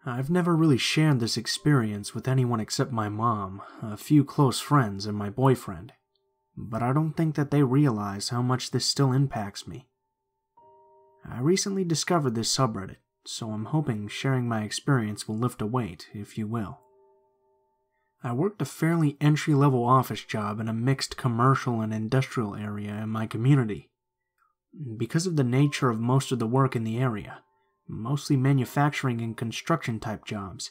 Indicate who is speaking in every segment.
Speaker 1: I've never really shared this experience with anyone except my mom, a few close friends, and my boyfriend, but I don't think that they realize how much this still impacts me. I recently discovered this subreddit, so I'm hoping sharing my experience will lift a weight, if you will. I worked a fairly entry-level office job in a mixed commercial and industrial area in my community. Because of the nature of most of the work in the area, mostly manufacturing and construction type jobs,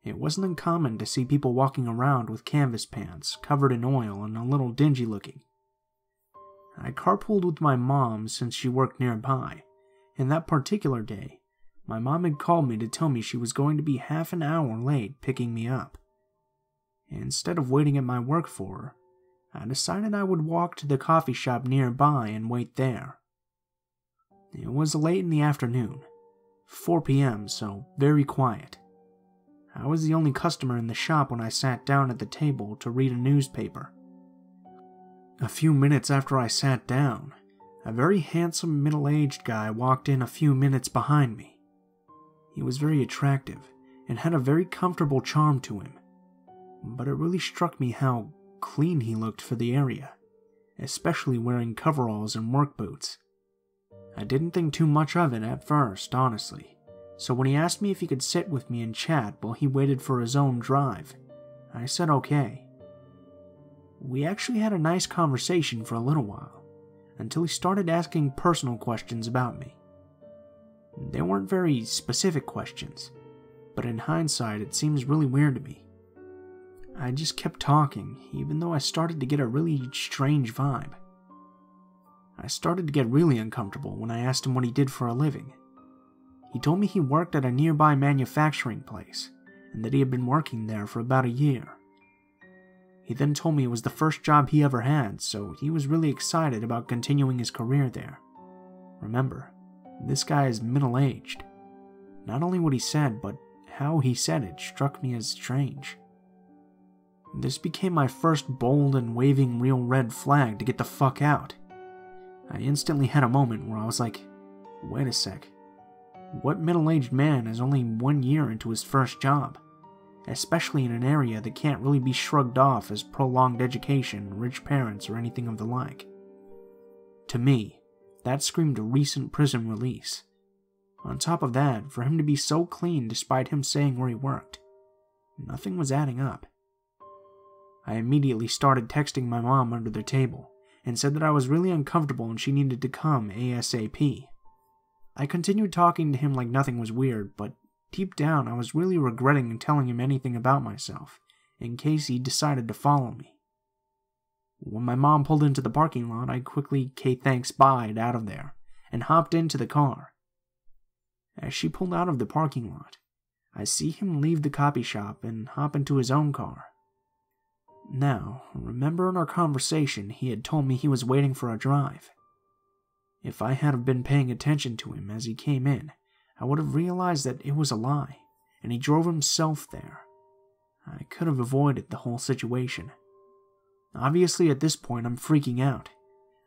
Speaker 1: it wasn't uncommon to see people walking around with canvas pants covered in oil and a little dingy looking. I carpooled with my mom since she worked nearby, and that particular day, my mom had called me to tell me she was going to be half an hour late picking me up. Instead of waiting at my work for her, I decided I would walk to the coffee shop nearby and wait there. It was late in the afternoon, 4 p.m., so very quiet. I was the only customer in the shop when I sat down at the table to read a newspaper. A few minutes after I sat down, a very handsome middle-aged guy walked in a few minutes behind me. He was very attractive and had a very comfortable charm to him, but it really struck me how clean he looked for the area, especially wearing coveralls and work boots. I didn't think too much of it at first, honestly, so when he asked me if he could sit with me and chat while he waited for his own drive, I said okay. We actually had a nice conversation for a little while, until he started asking personal questions about me. They weren't very specific questions, but in hindsight it seems really weird to me. I just kept talking, even though I started to get a really strange vibe. I started to get really uncomfortable when I asked him what he did for a living. He told me he worked at a nearby manufacturing place, and that he had been working there for about a year. He then told me it was the first job he ever had, so he was really excited about continuing his career there. Remember, this guy is middle-aged. Not only what he said, but how he said it struck me as strange. This became my first bold and waving real red flag to get the fuck out. I instantly had a moment where I was like, wait a sec. What middle-aged man is only 1 year into his first job? Especially in an area that can't really be shrugged off as prolonged education, rich parents, or anything of the like. To me, that screamed recent prison release. On top of that, for him to be so clean despite him saying where he worked, nothing was adding up. I immediately started texting my mom under the table, and said that I was really uncomfortable and she needed to come ASAP. I continued talking to him like nothing was weird, but deep down I was really regretting telling him anything about myself, in case he decided to follow me. When my mom pulled into the parking lot, I quickly thanks bye'd out of there, and hopped into the car. As she pulled out of the parking lot, I see him leave the copy shop and hop into his own car. Now, remember in our conversation he had told me he was waiting for a drive. If I had been paying attention to him as he came in, I would have realized that it was a lie, and he drove himself there. I could have avoided the whole situation. Obviously at this point I'm freaking out.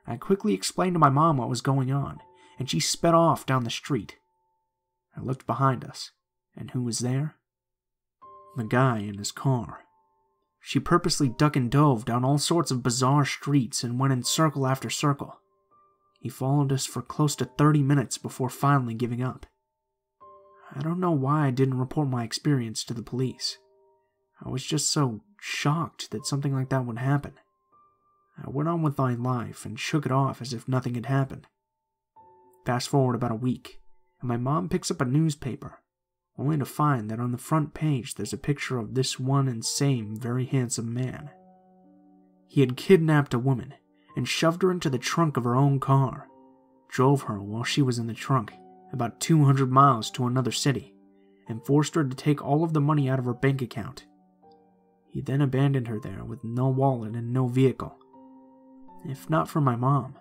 Speaker 1: I quickly explained to my mom what was going on, and she sped off down the street. I looked behind us, and who was there? The guy in his car. She purposely duck and dove down all sorts of bizarre streets and went in circle after circle. He followed us for close to 30 minutes before finally giving up. I don't know why I didn't report my experience to the police. I was just so shocked that something like that would happen. I went on with my life and shook it off as if nothing had happened. Fast forward about a week, and my mom picks up a newspaper, only to find that on the front page there's a picture of this one and same very handsome man. He had kidnapped a woman and shoved her into the trunk of her own car, drove her while she was in the trunk about 200 miles to another city, and forced her to take all of the money out of her bank account. He then abandoned her there with no wallet and no vehicle. If not for my mom,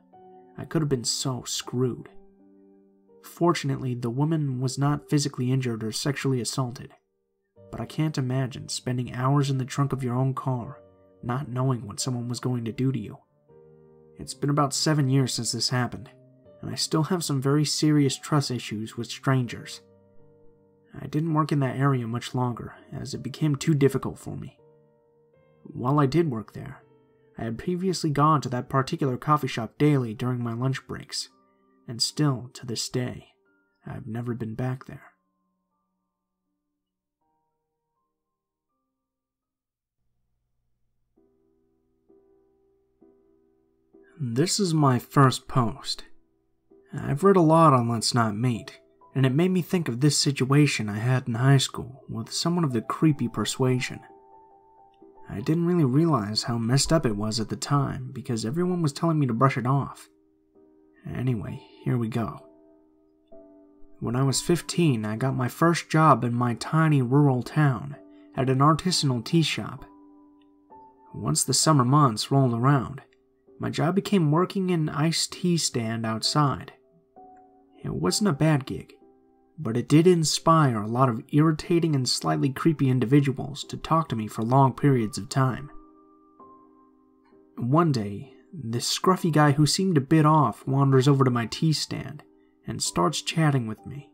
Speaker 1: I could have been so screwed. Fortunately, the woman was not physically injured or sexually assaulted, but I can't imagine spending hours in the trunk of your own car, not knowing what someone was going to do to you. It's been about 7 years since this happened, and I still have some very serious trust issues with strangers. I didn't work in that area much longer, as it became too difficult for me. While I did work there, I had previously gone to that particular coffee shop daily during my lunch breaks, and still, to this day, I've never been back there. This is my first post. I've read a lot on Let's Not Meet, and it made me think of this situation I had in high school with somewhat of the creepy persuasion. I didn't really realize how messed up it was at the time because everyone was telling me to brush it off. Anyway, here we go. When I was 15, I got my first job in my tiny rural town at an artisanal tea shop. Once the summer months rolled around, my job became working in an iced tea stand outside. It wasn't a bad gig, but it did inspire a lot of irritating and slightly creepy individuals to talk to me for long periods of time. One day, this scruffy guy who seemed a bit off wanders over to my tea stand and starts chatting with me.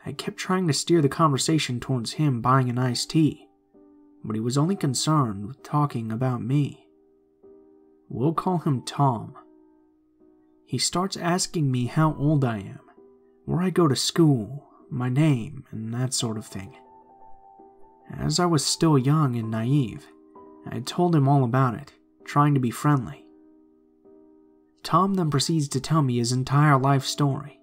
Speaker 1: I kept trying to steer the conversation towards him buying an iced tea, but he was only concerned with talking about me. We'll call him Tom. He starts asking me how old I am, where I go to school, my name, and that sort of thing. As I was still young and naive, I told him all about it, trying to be friendly. Tom then proceeds to tell me his entire life story.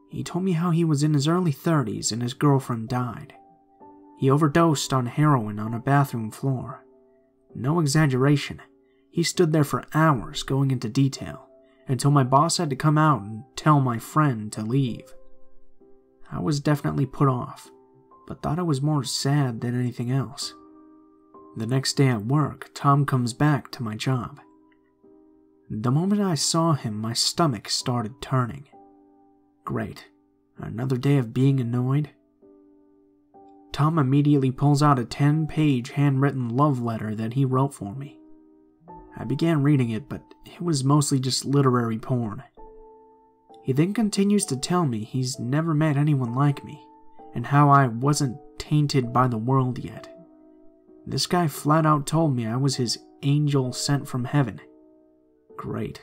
Speaker 1: He told me how he was in his early 30s and his girlfriend died. He overdosed on heroin on a bathroom floor. No exaggeration. He stood there for hours going into detail, until my boss had to come out and tell my friend to leave. I was definitely put off, but thought it was more sad than anything else. The next day at work, Tom comes back to my job. The moment I saw him, my stomach started turning. Great. Another day of being annoyed? Tom immediately pulls out a 10-page handwritten love letter that he wrote for me. I began reading it, but it was mostly just literary porn. He then continues to tell me he's never met anyone like me, and how I wasn't tainted by the world yet. This guy flat out told me I was his angel sent from heaven. Great.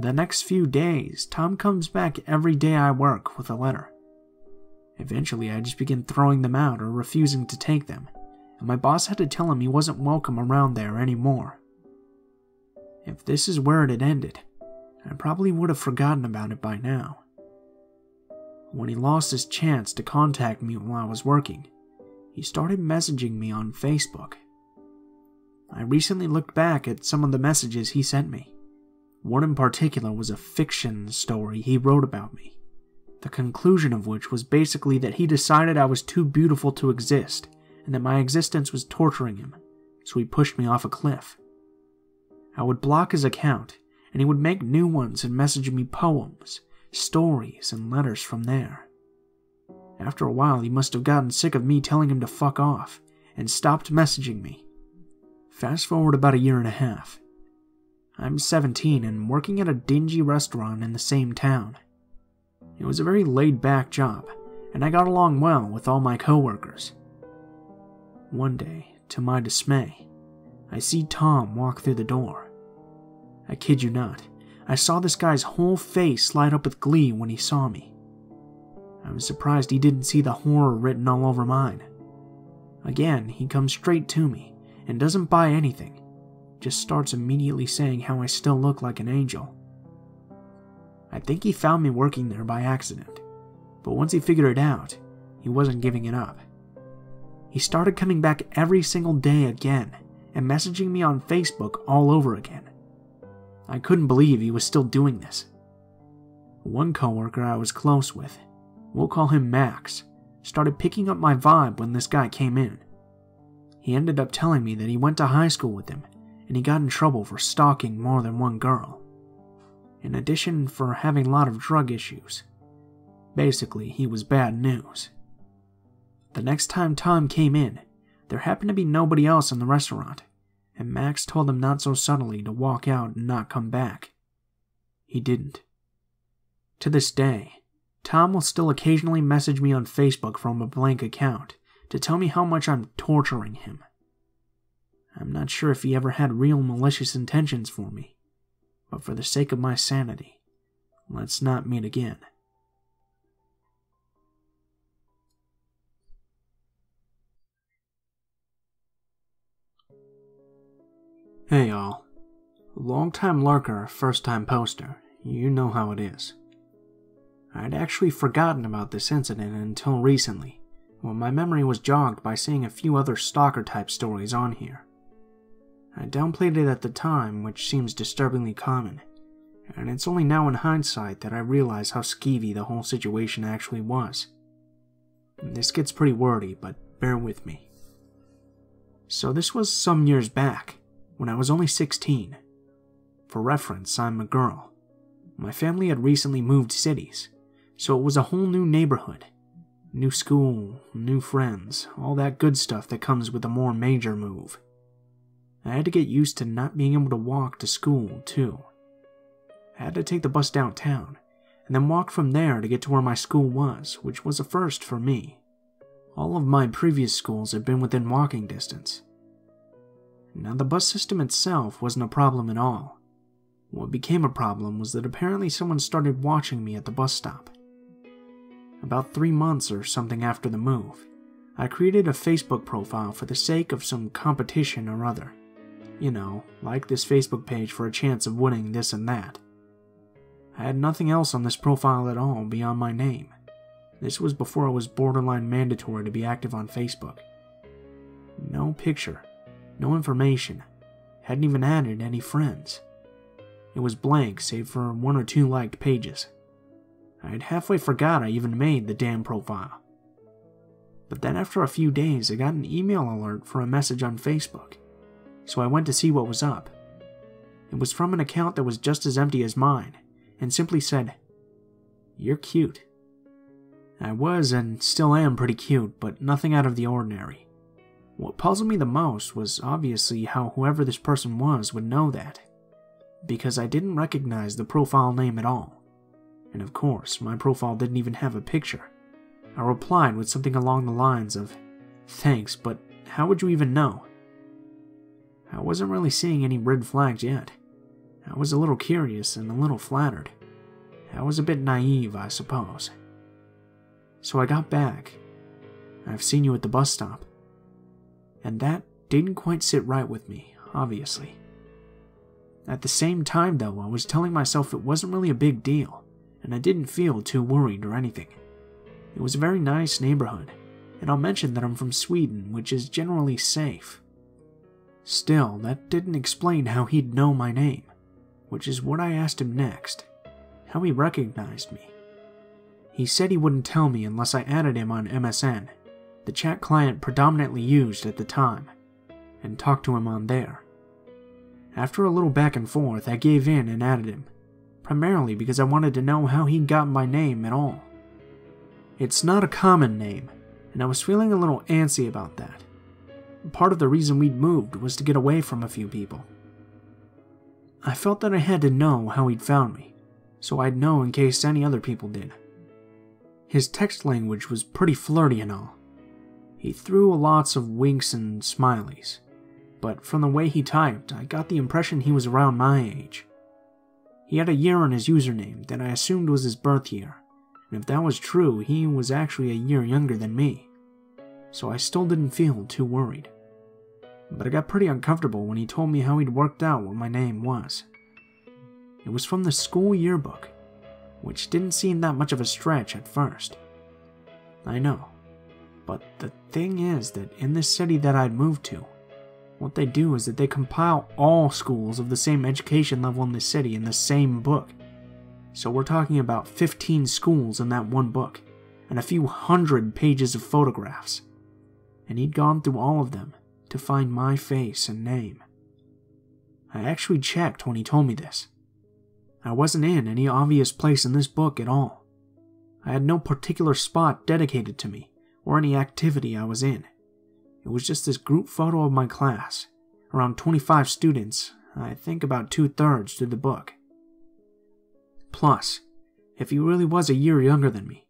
Speaker 1: The next few days, Tom comes back every day I work with a letter. Eventually, I just begin throwing them out or refusing to take them, and my boss had to tell him he wasn't welcome around there anymore. If this is where it had ended, I probably would have forgotten about it by now. When he lost his chance to contact me while I was working, he started messaging me on Facebook. I recently looked back at some of the messages he sent me. One in particular was a fiction story he wrote about me, the conclusion of which was basically that he decided I was too beautiful to exist and that my existence was torturing him, so he pushed me off a cliff. I would block his account, and he would make new ones and message me poems, stories, and letters from there. After a while, he must have gotten sick of me telling him to fuck off, and stopped messaging me. Fast forward about 1.5 years. I'm 17 and working at a dingy restaurant in the same town. It was a very laid-back job, and I got along well with all my coworkers. One day, to my dismay, I see Tom walk through the door. I kid you not, I saw this guy's whole face light up with glee when he saw me. I was surprised he didn't see the horror written all over mine. Again, he comes straight to me and doesn't buy anything, just starts immediately saying how I still look like an angel. I think he found me working there by accident, but once he figured it out, he wasn't giving it up. He started coming back every single day again and messaging me on Facebook all over again. I couldn't believe he was still doing this. One coworker I was close with, we'll call him Max, started picking up my vibe when this guy came in. He ended up telling me that he went to high school with him and he got in trouble for stalking more than one girl. In addition, for having a lot of drug issues. Basically, he was bad news. The next time Tom came in, there happened to be nobody else in the restaurant, and Max told him not so subtly to walk out and not come back. He didn't. To this day, Tom will still occasionally message me on Facebook from a blank account to tell me how much I'm torturing him. I'm not sure if he ever had real malicious intentions for me, but for the sake of my sanity, let's not meet again. Hey y'all. Long-time lurker, first-time poster. You know how it is. I'd actually forgotten about this incident until recently, when my memory was jogged by seeing a few other stalker-type stories on here. I downplayed it at the time, which seems disturbingly common, and it's only now in hindsight that I realize how skeevy the whole situation actually was. This gets pretty wordy, but bear with me. So this was some years back, when I was only 16. For reference, I'm a girl. My family had recently moved cities, so it was a whole new neighborhood. New school, new friends, all that good stuff that comes with a more major move. I had to get used to not being able to walk to school, too. I had to take the bus downtown, and then walk from there to get to where my school was, which was a first for me. All of my previous schools had been within walking distance. Now, the bus system itself wasn't a problem at all. What became a problem was that apparently someone started watching me at the bus stop. About 3 months or something after the move, I created a Facebook profile for the sake of some competition or other. You know, like this Facebook page for a chance of winning this and that. I had nothing else on this profile at all beyond my name. This was before it was borderline mandatory to be active on Facebook. No picture. No information. Hadn't even added any friends. It was blank save for 1 or 2 liked pages. I had halfway forgot I even made the damn profile. But then after a few days I got an email alert for a message on Facebook, so I went to see what was up. It was from an account that was just as empty as mine, and simply said, "You're cute." I was and still am pretty cute, but nothing out of the ordinary. What puzzled me the most was obviously how whoever this person was would know that, because I didn't recognize the profile name at all. And of course, my profile didn't even have a picture. I replied with something along the lines of, "Thanks, but how would you even know?" I wasn't really seeing any red flags yet. I was a little curious and a little flattered. I was a bit naive, I suppose. So I got back. "I've seen you at the bus stop." And that didn't quite sit right with me, obviously. At the same time, though, I was telling myself it wasn't really a big deal, and I didn't feel too worried or anything. It was a very nice neighborhood, and I'll mention that I'm from Sweden, which is generally safe. Still, that didn't explain how he'd know my name, which is what I asked him next, how he recognized me. He said he wouldn't tell me unless I added him on MSN, the chat client predominantly used at the time, and talked to him on there. After a little back and forth, I gave in and added him, primarily because I wanted to know how he'd gotten my name at all. It's not a common name, and I was feeling a little antsy about that. Part of the reason we'd moved was to get away from a few people. I felt that I had to know how he'd found me, so I'd know in case any other people did. His text language was pretty flirty and all. He threw lots of winks and smileys, but from the way he typed, I got the impression he was around my age. He had a year on his username that I assumed was his birth year, and if that was true, he was actually a year younger than me, so I still didn't feel too worried. But I got pretty uncomfortable when he told me how he'd worked out what my name was. It was from the school yearbook, which didn't seem that much of a stretch at first. I know, but the thing is that in this city that I'd moved to, what they do is that they compile all schools of the same education level in the city in the same book. So we're talking about 15 schools in that one book, and a few hundred pages of photographs. And he'd gone through all of them to find my face and name. I actually checked when he told me this. I wasn't in any obvious place in this book at all. I had no particular spot dedicated to me, or any activity I was in. It was just this group photo of my class, around 25 students, I think about 2/3 through the book. Plus, If he really was a year younger than me,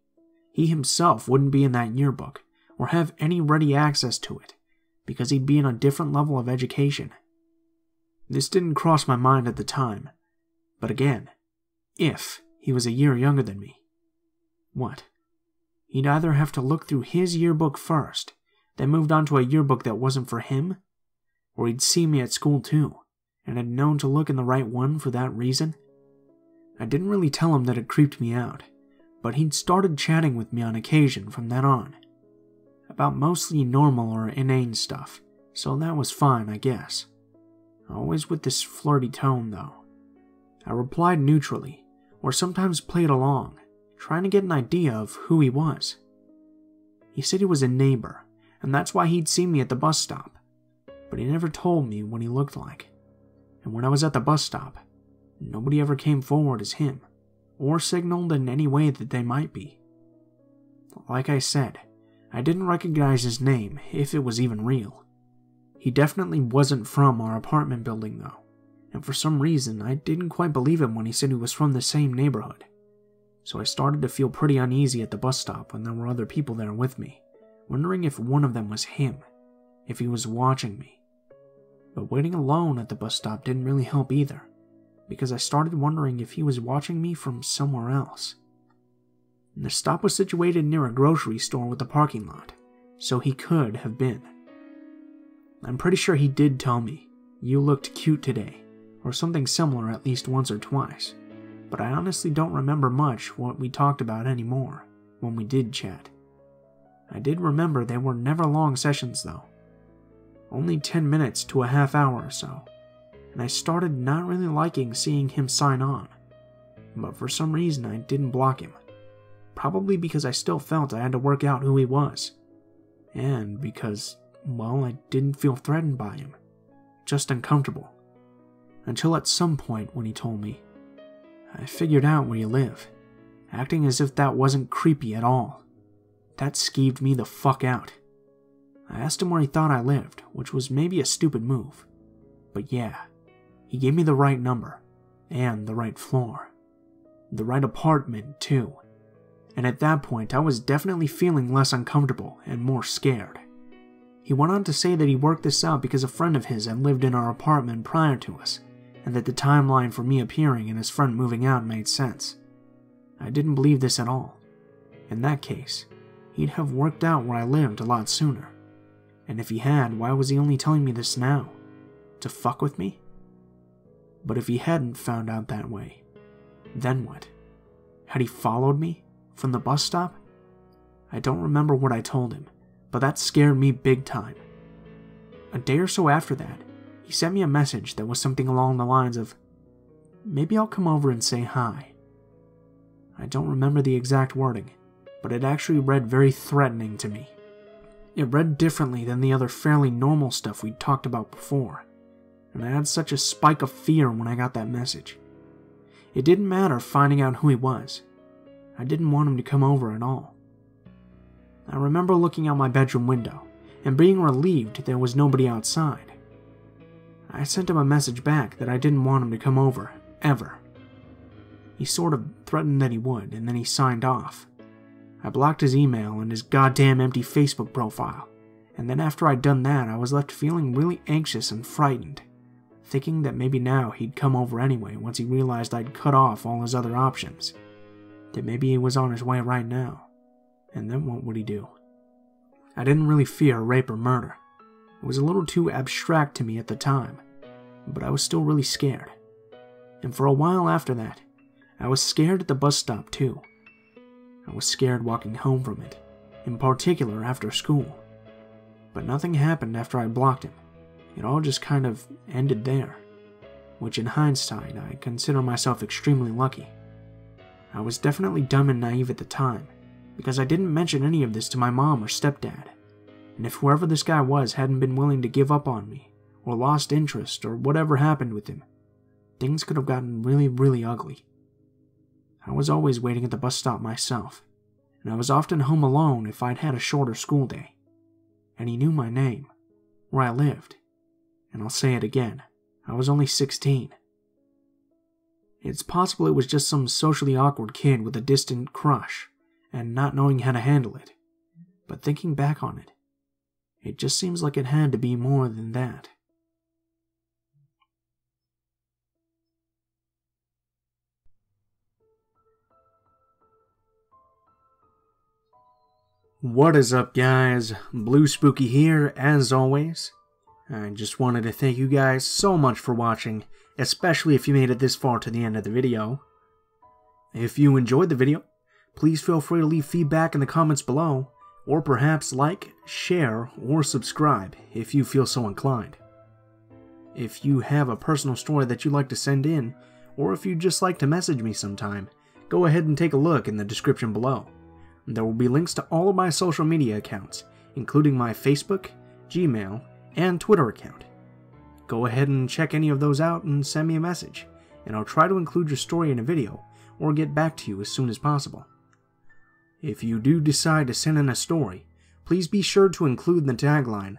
Speaker 1: he himself wouldn't be in that yearbook or have any ready access to it because he'd be in a different level of education. This didn't cross my mind at the time, but again, if he was a year younger than me, what? He'd either have to look through his yearbook first, then moved on to a yearbook that wasn't for him, or he'd seen me at school too, and had known to look in the right one for that reason. I didn't really tell him that it creeped me out, but he'd started chatting with me on occasion from then on, about mostly normal or inane stuff, so that was fine, I guess. Always with this flirty tone, though. I replied neutrally, or sometimes played along, trying to get an idea of who he was. He said he was a neighbor, and that's why he'd seen me at the bus stop, but he never told me what he looked like. And when I was at the bus stop, nobody ever came forward as him, or signaled in any way that they might be. Like I said, I didn't recognize his name, if it was even real. He definitely wasn't from our apartment building, though, and for some reason I didn't quite believe him when he said he was from the same neighborhood. So I started to feel pretty uneasy at the bus stop when there were other people there with me, wondering if one of them was him, if he was watching me. But waiting alone at the bus stop didn't really help either, because I started wondering if he was watching me from somewhere else. And the stop was situated near a grocery store with a parking lot, so he could have been. I'm pretty sure he did tell me, "You looked cute today," or something similar at least once or twice, but I honestly don't remember much what we talked about anymore when we did chat. I did remember they were never long sessions though, only 10 minutes to a half hour or so, and I started not really liking seeing him sign on, but for some reason I didn't block him, probably because I still felt I had to work out who he was, and because, well, I didn't feel threatened by him, just uncomfortable, until at some point when he told me, "I figured out where you live," acting as if that wasn't creepy at all. That skeeved me the fuck out. I asked him where he thought I lived, which was maybe a stupid move, but yeah, he gave me the right number, and the right floor, the right apartment too, and at that point I was definitely feeling less uncomfortable and more scared. He went on to say that he worked this out because a friend of his had lived in our apartment prior to us, and that the timeline for me appearing and his friend moving out made sense. I didn't believe this at all. In that case, he'd have worked out where I lived a lot sooner. And if he had, why was he only telling me this now? To fuck with me? But if he hadn't found out that way, then what? Had he followed me from the bus stop? I don't remember what I told him, but that scared me big time. A day or so after that, he sent me a message that was something along the lines of, "Maybe I'll come over and say hi." I don't remember the exact wording, but it actually read very threatening to me. It read differently than the other fairly normal stuff we'd talked about before, and I had such a spike of fear when I got that message. It didn't matter finding out who he was. I didn't want him to come over at all. I remember looking out my bedroom window and being relieved there was nobody outside. I sent him a message back that I didn't want him to come over, ever. He sort of threatened that he would, and then he signed off. I blocked his email and his goddamn empty Facebook profile, and then after I'd done that I was left feeling really anxious and frightened, thinking that maybe now he'd come over anyway once he realized I'd cut off all his other options, that maybe he was on his way right now. And then what would he do? I didn't really fear rape or murder. It was a little too abstract to me at the time, but I was still really scared. And for a while after that, I was scared at the bus stop too. I was scared walking home from it, in particular after school. But nothing happened after I blocked him. It all just kind of ended there, which in hindsight I consider myself extremely lucky. I was definitely dumb and naive at the time, because I didn't mention any of this to my mom or stepdad, and if whoever this guy was hadn't been willing to give up on me, or lost interest, or whatever happened with him, things could have gotten really, really ugly. I was always waiting at the bus stop myself, and I was often home alone if I'd had a shorter school day, and he knew my name, where I lived, and I'll say it again, I was only 16. It's possible it was just some socially awkward kid with a distant crush and not knowing how to handle it. But thinking back on it, it just seems like it had to be more than that. What is up, guys? Blue Spooky here, as always. I just wanted to thank you guys so much for watching, especially if you made it this far to the end of the video. If you enjoyed the video, please feel free to leave feedback in the comments below, or perhaps like, share, or subscribe if you feel so inclined. If you have a personal story that you'd like to send in, or if you'd just like to message me sometime, go ahead and take a look in the description below. There will be links to all of my social media accounts, including my Facebook, Gmail, and Twitter account. Go ahead and check any of those out and send me a message, and I'll try to include your story in a video or get back to you as soon as possible. If you do decide to send in a story, please be sure to include in the tagline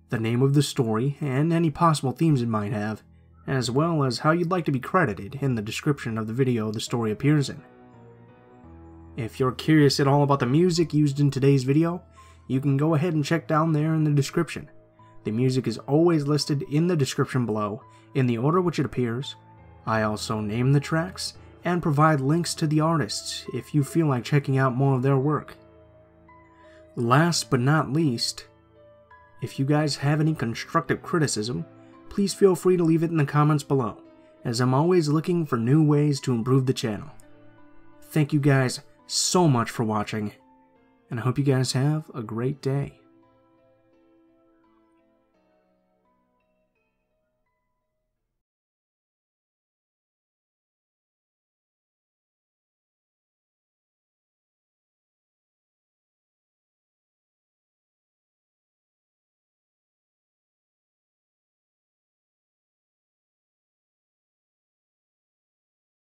Speaker 1: the name of the story and any possible themes it might have, as well as how you'd like to be credited in the description of the video the story appears in. If you're curious at all about the music used in today's video, you can go ahead and check down there in the description. The music is always listed in the description below, in the order which it appears. I also name the tracks and provide links to the artists if you feel like checking out more of their work. Last but not least, if you guys have any constructive criticism, please feel free to leave it in the comments below, as I'm always looking for new ways to improve the channel. Thank you guys so much for watching, and I hope you guys have a great day.